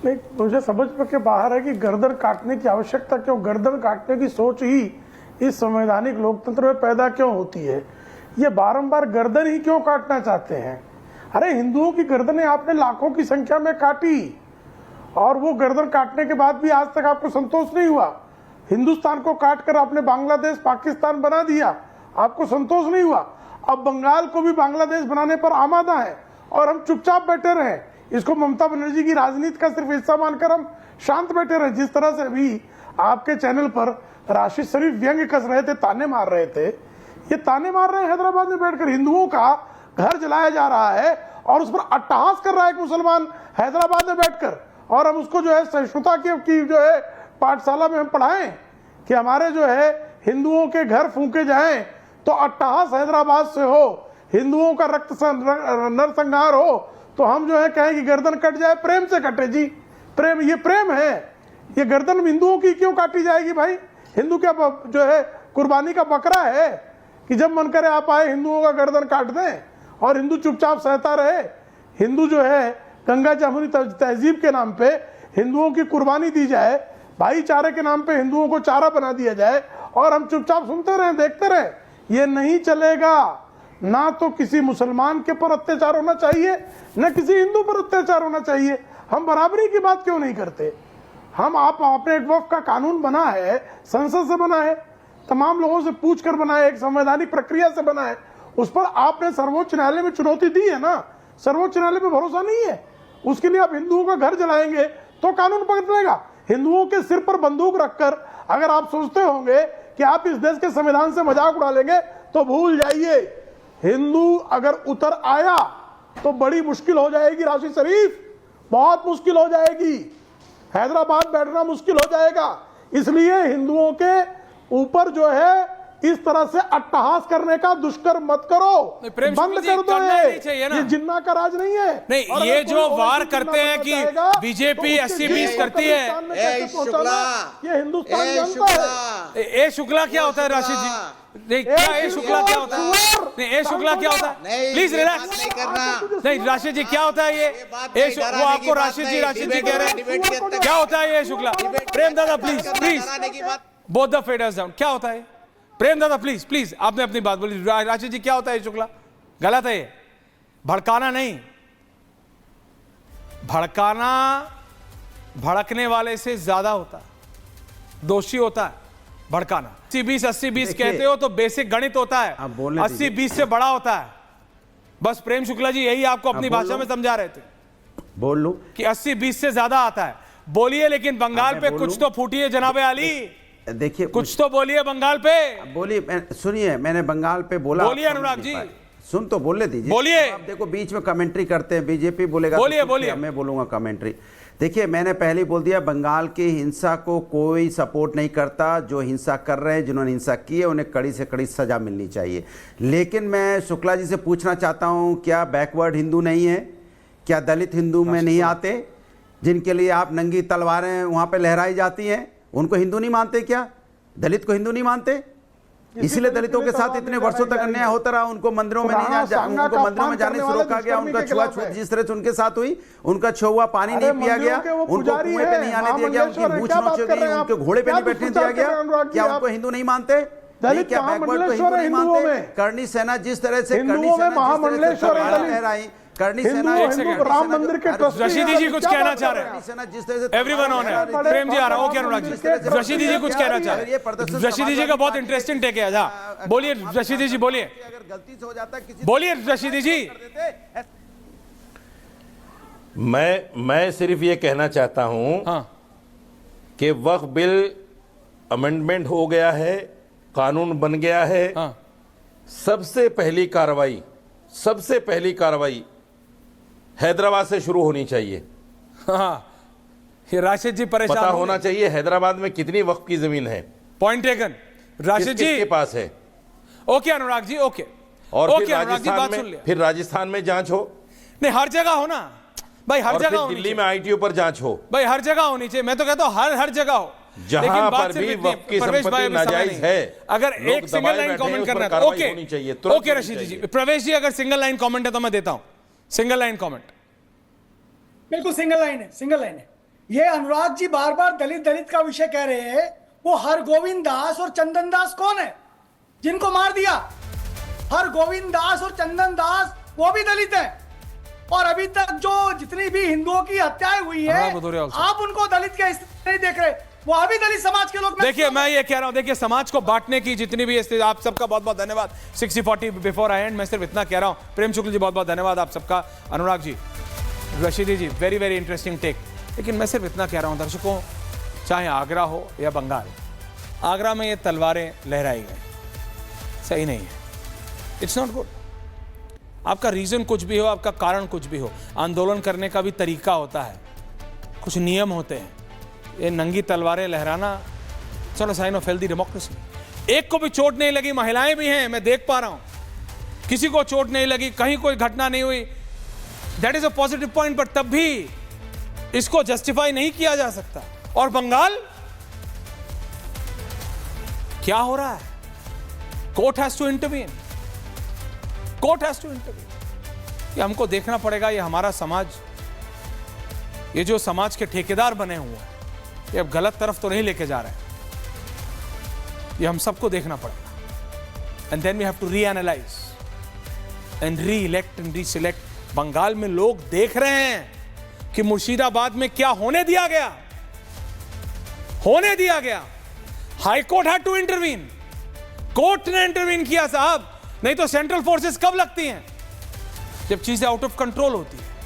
नहीं, मुझे समझ के बाहर है कि गर्दन काटने की आवश्यकता क्यों, गर्दन काटने की सोच ही इस संवैधानिक लोकतंत्र में पैदा क्यों होती है। ये बारंबार गर्दन ही क्यों काटना चाहते हैं। अरे हिंदुओं की गर्दनें आपने लाखों की संख्या में काटी और वो गर्दन काटने के बाद भी आज तक आपको संतोष नहीं हुआ। हिंदुस्तान को काटकर आपने बांग्लादेश पाकिस्तान बना दिया, आपको संतोष नहीं हुआ। अब बंगाल को भी बांग्लादेश बनाने पर आमादा है और हम चुपचाप बैठे रहे। इसको ममता बनर्जी की राजनीति का सिर्फ हिस्सा मानकर हम शांत बैठे रहे। जिस तरह से अभी आपके चैनल पर राशिद शरीफ व्यंग्य कस रहे थे, ताने मार रहे थे, ये ताने मार रहे हैं हैदराबाद में बैठकर। हिंदुओं का घर जलाया जा रहा है और उस पर अट्टहास कर रहा है एक मुसलमान हैदराबाद में बैठकर, और हम उसको जो है सहिष्णुता की जो है पाठशाला में हम पढ़ाएं कि हमारे जो है हिंदुओं के घर फूंके जाएं तो अट्टहास हैदराबाद से हो, हिंदुओं का रक्त नरसंहार हो तो हम जो है कहें कि गर्दन कट जाए। प्रेम से कटे जी, प्रेम, ये प्रेम है। ये गर्दन हिंदुओं की क्यों काटी जाएगी भाई। हिंदू क्या जो है कुर्बानी का बकरा है कि जब मन करे आप आए हिंदुओं का गर्दन काट दें और हिंदू चुपचाप सहता रहे। हिंदू जो है गंगा जमुनी तहजीब के नाम पे हिंदुओं की कुर्बानी दी जाए, भाईचारे के नाम पे हिंदुओं को चारा बना दिया जाए और हम चुपचाप सुनते रहें, देखते रहें। ये नहीं चलेगा। ना तो किसी मुसलमान के पर अत्याचार होना चाहिए, न किसी हिंदू पर अत्याचार होना चाहिए। हम बराबरी की बात क्यों नहीं करते। हम आपने एक वक्फ का कानून बना है, संसद से बना है, तमाम लोगों से पूछ कर बना है, एक संवैधानिक प्रक्रिया से बना है। उस पर आपने सर्वोच्च न्यायालय में चुनौती दी है ना। सर्वोच्च न्यायालय पे भरोसा नहीं है, उसके लिए आप हिंदुओं का घर जलाएंगे तो कानून पकड़ेगा। हिंदुओं के सिर पर बंदूक रखकर अगर आप सोचते होंगे कि आप इस देश के संविधान से मजाक उड़ा लेंगे तो भूल जाइए। हिंदू अगर उतर आया तो बड़ी मुश्किल हो जाएगी राशिद शरीफ, बहुत मुश्किल हो जाएगी। हैदराबाद बैठना मुश्किल हो जाएगा। इसलिए हिंदुओं के ऊपर जो है इस तरह से अट्टहास करने का दुष्कर्म मत करो, बंद कर दो। ये जिन्ना का राज नहीं है। नहीं, ये जो वार करते हैं कि बीजेपी 80-20 करती है, ये हिंदुस्तान जानता है। ए शुक्ला क्या होता है राशिद जी? नहीं, क्या ए शुक्ला क्या होता है? नहीं, ए शुक्ला क्या होता है? प्लीज रिलैक्स नहीं करना। नहीं राशिद जी क्या होता है ये? वो आपको राशिद जी कह रहे हैं क्या होता है ये शुक्ला? प्रेम दादा please both the faders down. क्या होता है प्रेम दादा? प्लीज आपने अपनी बात बोली। राशिद जी क्या होता है शुक्ला? गलत है ये। भड़काना नहीं, भड़काना भड़कने वाले से ज्यादा होता है, दोषी होता है भड़काना। 80-20 कहते हो तो बेसिक गणित होता है, 80-20 से बड़ा होता है। बस प्रेम शुक्ला जी यही आपको अपनी भाषा में समझा रहे थे। बोल लो कि 80-20 से ज्यादा आता है। बोलिए लेकिन बंगाल पे कुछ तो फूटिए जनाबे आली। देखिए कुछ तो बोलिए बंगाल पे। बोलिए, सुनिए, मैंने बंगाल पे बोला। बोलिए अनुराग जी, सुन तो बोलने दीजिए। बोलिए। आप देखो बीच में कमेंट्री करते हैं, बीजेपी बोलेगा बोलिए। मैं बोलूंगा कमेंट्री। देखिए मैंने पहले बोल दिया, बंगाल की हिंसा को कोई सपोर्ट नहीं करता। जो हिंसा कर रहे हैं, जिन्होंने हिंसा की है, उन्हें कड़ी से कड़ी सजा मिलनी चाहिए। लेकिन मैं शुक्ला जी से पूछना चाहता हूं, क्या बैकवर्ड हिंदू नहीं है? क्या दलित हिंदू में नहीं आते? जिनके लिए आप नंगी तलवारें वहां पे लहराई जाती हैं, उनको हिंदू नहीं मानते? क्या दलित को हिंदू नहीं मानते? इसलिए दलितों के साथ इतने वर्षों तक अन्याय होता रहा। उनको मंदिरों में नहीं उनको मंदिरों में जाने से रोका गया। उनका छुआछूत जिस तरह से उनके साथ हुई, उनका छुआ पानी नहीं पिया गया, उनको कुएं पे नहीं आने दिया गया, उनकी मूंछ नोची गई, उनके घोड़े पे नहीं बैठने दिया गया। क्या उनको हिंदू नहीं मानते? नहीं, क्या बैकवर्ड को हिंदू नहीं मानते? करणी सेना जिस तरह से करणी सेना राम मंदिर के रशीदी जी कुछ कहना चाह रहे हैं। एवरीवन ऑन है। प्रेम जी आ रहा है। ओके अनुराग जी, रशीदी जी कुछ कहना चाह रहे हैं। रशीदी जी का बहुत इंटरेस्टिंग टेक है। हाँ बोलिए रशीदी जी, बोलिए। अगर गलती से हो जाता है, बोलिए रशीदी जी। मैं सिर्फ ये कहना चाहता हूं कि वक्फ बिल अमेंडमेंट हो गया है, कानून बन गया है। सबसे पहली कार्रवाई हैदराबाद से शुरू होनी चाहिए। राशिद जी परेशान पता होना चाहिए हैदराबाद में कितनी वक्फ की जमीन है। पॉइंट टेकन राशिद जी के पास है। Okay Anurag ji, okay. और ओके, फिर राजस्थान में जांच हो। नहीं हर जगह हो ना भाई, हर जगह होनी दिल्ली में आईटीओ पर जांच हो भाई, हर जगह होनी चाहिए। मैं तो कहता हूँ हर जगह हो, जहां पर भी वक्फ की संपत्ति नाजायज है। अगर एक सिंगल लाइन कमेंट करना है तो ओके रशीद जी। प्रवेश जी अगर सिंगल लाइन कमेंट है तो मैं देता हूं सिंगल लाइन कमेंट। बिल्कुल सिंगल लाइन है, सिंगल लाइन है। ये अनुराग जी बार बार दलित दलित का विषय कह रहे हैं। वो हरगोविंद दास और चंदन दास कौन है जिनको मार दिया? हरगोविंद दास और चंदन दास वो भी दलित हैं। और अभी तक जो जितनी भी हिंदुओं की हत्याएं हुई है, आप उनको दलित के हिस्से नहीं देख रहे। वो अभी दलित समाज के लोग। देखिए मैं ये कह रहा हूं, देखिए समाज को बांटने की जितनी भी आप सबका बहुत बहुत धन्यवाद। 60-40 बिफोर आई एंड मैं सिर्फ इतना कह रहा हूं। प्रेम शुक्ल जी बहुत बहुत धन्यवाद आप सबका। अनुराग जी, रशीदी जी, वेरी वेरी इंटरेस्टिंग टेक। लेकिन मैं सिर्फ इतना कह रहा हूं दर्शकों, चाहे आगरा हो या बंगाल, आगरा में ये तलवारें लहराई गई, सही नहीं है। It's not good. आपका रीजन कुछ भी हो, आपका कारण कुछ भी हो, आंदोलन करने का भी तरीका होता है, कुछ नियम होते हैं। ये नंगी तलवारें लहराना, चलो साइन ऑफ हेल्दी डेमोक्रेसी। एक को भी चोट नहीं लगी, महिलाएं भी हैं, मैं देख पा रहा हूं, किसी को चोट नहीं लगी, कहीं कोई घटना नहीं हुई। That is a positive point, but तब भी इसको जस्टिफाई नहीं किया जा सकता। और बंगाल क्या हो रहा है? Court has to intervene, court has to intervene. ये हमको देखना पड़ेगा। ये हमारा समाज, ये जो समाज के ठेकेदार बने हुए हैं, ये अब गलत तरफ तो नहीं लेके जा रहे हैं। ये हम सबको देखना पड़ेगा। And then we have to reanalyse and re-elect and reselect. Bengal में लोग देख रहे हैं कि मुर्शिदाबाद में क्या होने दिया गया, होने दिया गया। High court had to intervene, court ने इंटरवीन किया साहब। नहीं तो सेंट्रल फोर्सेस कब लगती हैं? जब चीजें आउट ऑफ कंट्रोल होती है।